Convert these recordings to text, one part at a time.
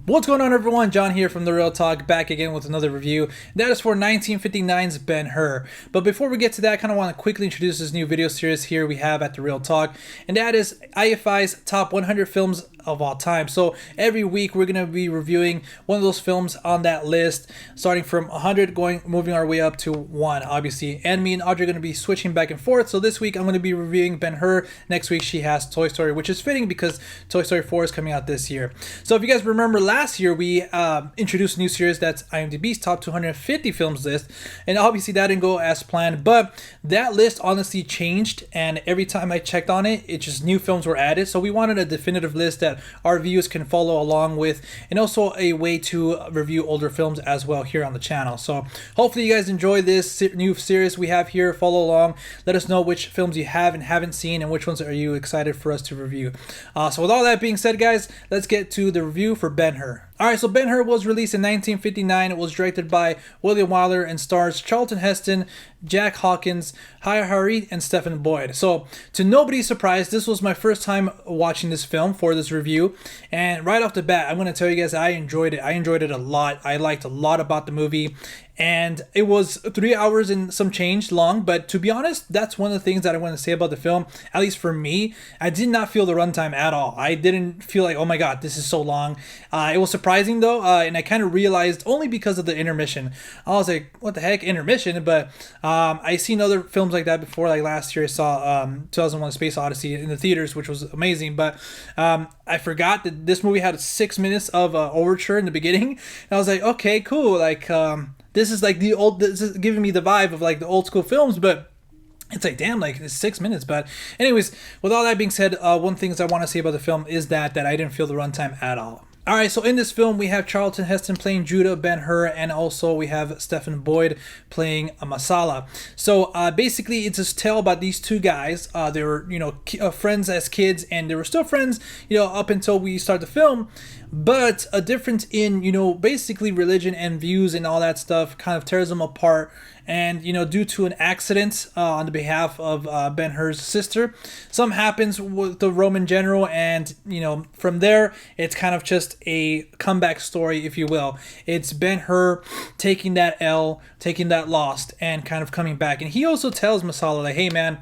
What's going on, everyone? John here from The Real Talk, back again with another review. That is for 1959's Ben-Hur. But before we get to that, I kind of want to quickly introduce this new video series here we have at The Real Talk, and that is IFI's Top 100 Films of All Time. So every week we're going to be reviewing one of those films on that list, starting from 100, moving our way up to 1, obviously. And me and Audrey are going to be switching back and forth. So this week I'm going to be reviewing Ben-Hur. Next week she has Toy Story, which is fitting because Toy Story 4 is coming out this year. So if you guys remember, last year we introduced a new series that's IMDb's Top 250 Films list, and obviously that didn't go as planned, but that list honestly changed, and every time I checked on it, just new films were added. So we wanted a definitive list that our viewers can follow along with, and also a way to review older films as well here on the channel. So hopefully you guys enjoy this new series we have here. Follow along, let us know which films you have and haven't seen, and which ones are you excited for us to review. So with all that being said, guys, let's get to the review for Ben-Hur. Alright, so Ben-Hur was released in 1959. It was directed by William Wyler and stars Charlton Heston, Jack Hawkins, Haya Harareet, and Stephen Boyd. So, to nobody's surprise, this was my first time watching this film for this review. And right off the bat, I'm going to tell you guys I enjoyed it. I enjoyed it a lot. I liked a lot about the movie. And it was 3 hours and some change long, but to be honest, that's one of the things that I want to say about the film. At least for me, I did not feel the runtime at all. I didn't feel like, oh my god, this is so long. It was surprising though, and I kind of realized only because of the intermission. I was like, what the heck, intermission? But I've seen other films like that before. Like last year I saw 2001: Space Odyssey in the theaters, which was amazing, but I forgot that this movie had 6 minutes of overture in the beginning, and I was like, okay, cool, like this is like this is giving me the vibe of like the old school films, but it's like, damn, like it's 6 minutes. But anyways, with all that being said, one thing I want to say about the film is that I didn't feel the runtime at all. Alright, so in this film we have Charlton Heston playing Judah, Ben-Hur, and also we have Stephen Boyd playing Masala. So basically it's a tale about these two guys. They were, friends as kids, and they were still friends, up until we start the film. But a difference in, basically religion and views and all that stuff kind of tears them apart. And, due to an accident on the behalf of Ben-Hur's sister, something happens with the Roman general, and, from there, it's kind of just a comeback story, if you will. It's Ben-Hur taking that L, taking that loss, and kind of coming back. And he also tells Masala, like, hey, man,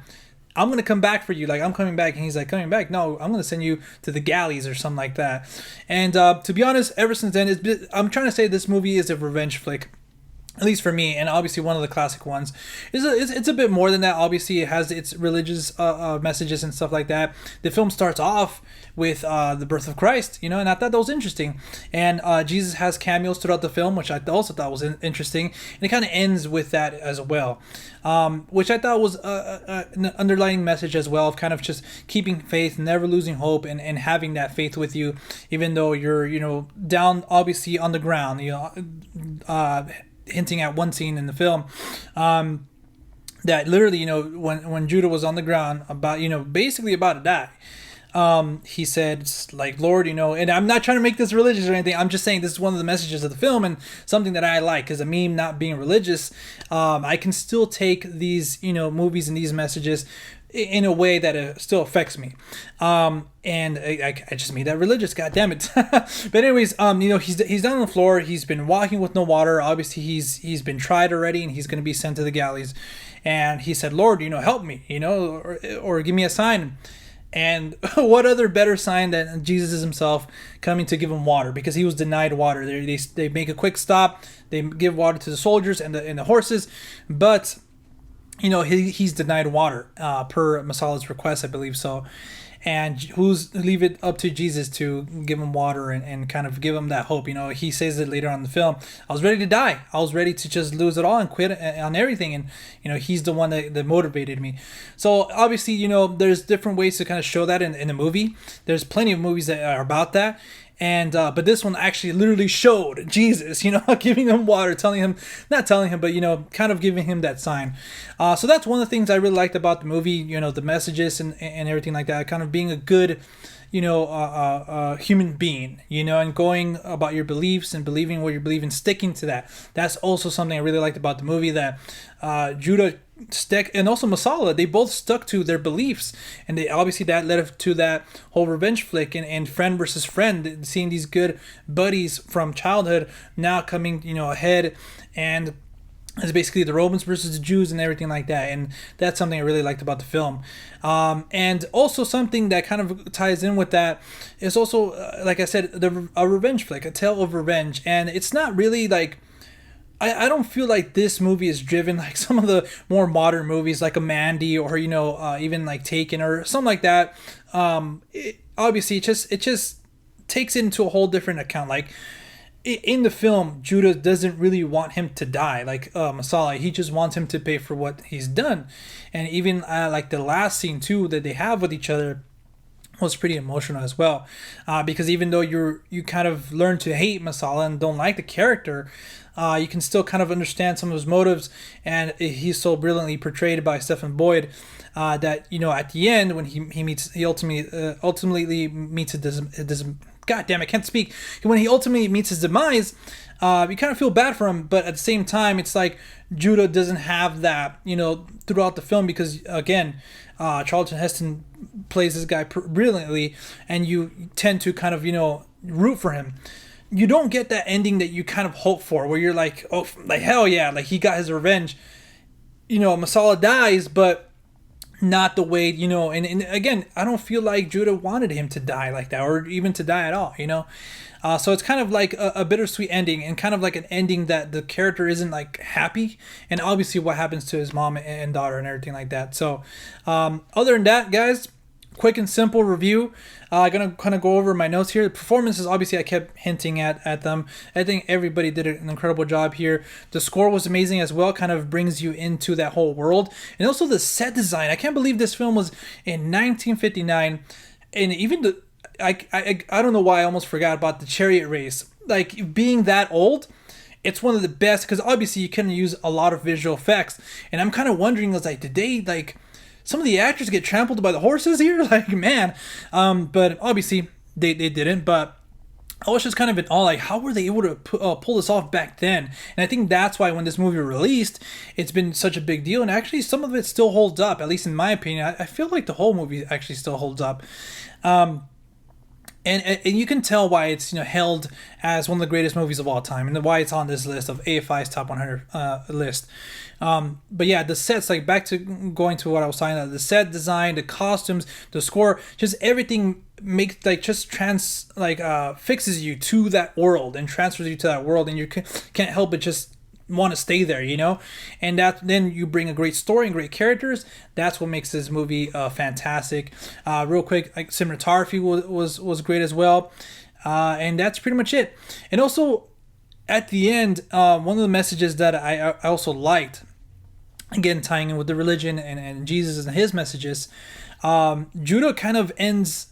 I'm going to come back for you. Like, I'm coming back. And he's like, coming back? No, I'm going to send you to the galleys or something like that. And to be honest, ever since then, I'm trying to say this movie is a revenge flick. At least for me, and obviously one of the classic ones. It's a bit more than that. Obviously, it has its religious messages and stuff like that. The film starts off with the birth of Christ, and I thought that was interesting. And Jesus has cameos throughout the film, which I also thought was interesting. And it kind of ends with that as well, which I thought was an underlying message as well, of kind of just keeping faith, never losing hope, and having that faith with you, even though you're, down, obviously, on the ground, hinting at one scene in the film that literally, when Judah was on the ground about, basically about to die, he said, like, Lord, and I'm not trying to make this religious or anything. I'm just saying this is one of the messages of the film, and something that I like, because me not being religious, I can still take these, movies and these messages in a way that it still affects me. And I just made that religious, god damn it. But anyways, he's down on the floor. He's been walking with no water. Obviously, he's been tried already, and he's going to be sent to the galleys. And he said, Lord, help me, or give me a sign. And what other better sign than Jesus is himself coming to give him water, because he was denied water. They make a quick stop. They give water to the soldiers and the horses, but he's denied water per Masala's request, I believe so. And leave it up to Jesus to give him water and kind of give him that hope. He says it later on in the film. I was ready to die. I was ready to just lose it all and quit on everything. And, he's the one that motivated me. So obviously, there's different ways to kind of show that in the movie. There's plenty of movies that are about that. And but this one actually literally showed Jesus, giving him water, not telling him, but kind of giving him that sign. So that's one of the things I really liked about the movie, the messages and everything like that. of being a good, human being, and going about your beliefs and believing what you believe and sticking to that. That's also something I really liked about the movie, that Judah stuck, and also Masala, they both stuck to their beliefs, and they obviously that led to that whole revenge flick and friend versus friend, seeing these good buddies from childhood now coming ahead, and it's basically the Romans versus the Jews and everything like that. And that's something I really liked about the film. And also something that kind of ties in with that is also, like I said, a revenge flick, a tale of revenge. And it's not really like, I don't feel like this movie is driven like some of the more modern movies, like a Mandy, or even like Taken or something like that. Obviously, it just takes it into a whole different account. Like, in the film, Judah doesn't really want him to die like Masala. He just wants him to pay for what he's done. And even like the last scene too that they have with each other was pretty emotional as well, because even though you kind of learn to hate Masala and don't like the character, you can still kind of understand some of his motives, and he's so brilliantly portrayed by Stephen Boyd that at the end when he ultimately meets his God damn, I can't speak. When he ultimately meets his demise, you kind of feel bad for him, but at the same time, it's like Judah doesn't have that, throughout the film, because again, Charlton Heston plays this guy brilliantly, and you tend to kind of, root for him. You don't get that ending that you kind of hope for, where you're like, oh, like hell yeah, like he got his revenge. Masala dies, but not the way, and again, I don't feel like Judah wanted him to die like that, or even to die at all, so it's kind of like a bittersweet ending, and kind of like an ending that the character isn't like happy, and obviously what happens to his mom and daughter and everything like that. So other than that, guys, quick and simple review. I'm gonna kind of go over my notes here. The performances, obviously, I kept hinting at them. I think everybody did an incredible job here. The score was amazing as well. Kind of brings you into that whole world, and also the set design. I can't believe this film was in 1959, and even I don't know why I almost forgot about the Chariot Race. Like, being that old, it's one of the best, because obviously you can use a lot of visual effects, and I'm kind of wondering, did they like some of the actors get trampled by the horses here? Like, man. But obviously they didn't. But I was just kind of in awe, like, how were they able to pull this off back then? And I think that's why when this movie released, it's been such a big deal. And actually, some of it still holds up, at least in my opinion. I feel like the whole movie actually still holds up. And you can tell why it's held as one of the greatest movies of all time, and why it's on this list of AFI's top 100 list. But yeah, the sets, like, back to going to what I was talking about, the set design, the costumes, the score, just everything makes fixes you to that world and transfers you to that world, and you can't help but just want to stay there, and that then you bring a great story and great characters. That's what makes this movie fantastic. Real quick, like, cinematography was great as well, and that's pretty much it. And also at the end, one of the messages that I also liked, again tying in with the religion and Jesus and his messages, Judah kind of ends,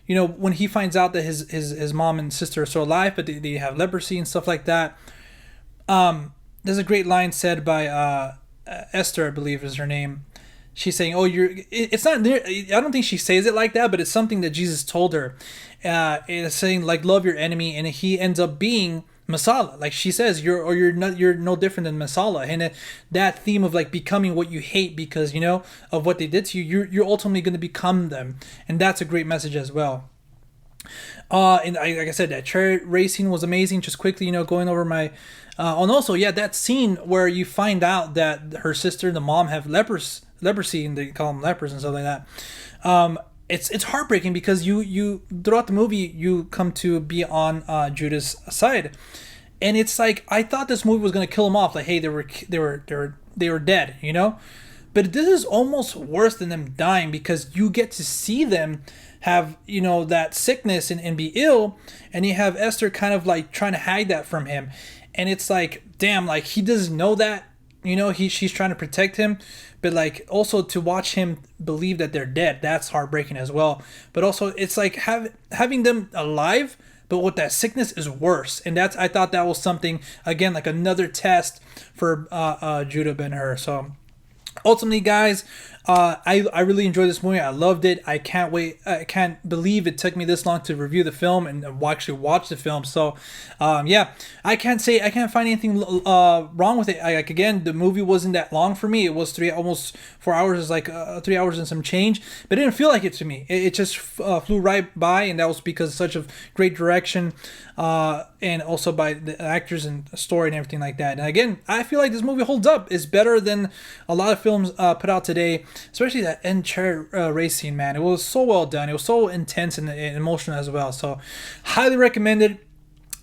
when he finds out that his mom and sister are still alive, but they have leprosy and stuff like that. There's a great line said by Esther, I believe is her name. She's saying, "Oh, it's not there." I don't think she says it like that, but it's something that Jesus told her. It's saying, like, love your enemy, and he ends up being Masala. Like she says, you're no different than Masala. And that theme of like becoming what you hate because of what they did to you, you're ultimately going to become them, and that's a great message as well. And like I said, that Chariot Racing was amazing. Just quickly, going over my, and also, yeah, that scene where you find out that her sister and the mom have leprosy, and they call them lepers and stuff like that. It's heartbreaking because you throughout the movie you come to be on Judah's side, and it's like, I thought this movie was gonna kill them off. Like, hey, they were dead, But this is almost worse than them dying, because you get to see them have that sickness and be ill, and you have Esther kind of like trying to hide that from him, and it's like, damn, like he doesn't know that, she's trying to protect him, but like also to watch him believe that they're dead, that's heartbreaking as well. But also it's like having them alive but with that sickness is worse, and I thought that was something, again, like another test for Judah Ben-Hur. So ultimately, guys, I really enjoyed this movie. I loved it. I can't wait. I can't believe it took me this long to review the film and actually watch the film. So, yeah, I can't find anything wrong with it. Like again, the movie wasn't that long for me. It was almost 4 hours. Is like 3 hours and some change, but it didn't feel like it to me. It just flew right by, and that was because of such a great direction, and also by the actors and story and everything like that. And again, I feel like this movie holds up. It's better than a lot of films put out today. Especially that end Chariot Racing, man. It was so well done. It was so intense and emotional as well. So, highly recommended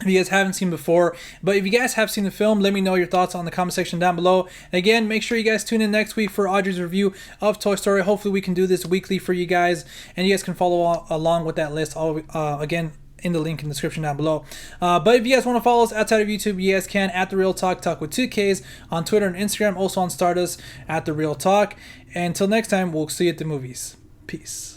if you guys haven't seen before. But if you guys have seen the film, let me know your thoughts on the comment section down below. And again, make sure you guys tune in next week for Audrey's review of Toy Story. Hopefully, we can do this weekly for you guys. And you guys can follow along with that list. Again, in the link in the description down below. But if you guys want to follow us outside of YouTube, you guys can at The Real Talk, talk with 2Ks on Twitter and Instagram, also on Stardust at The Real Talk. And until next time, we'll see you at the movies. Peace.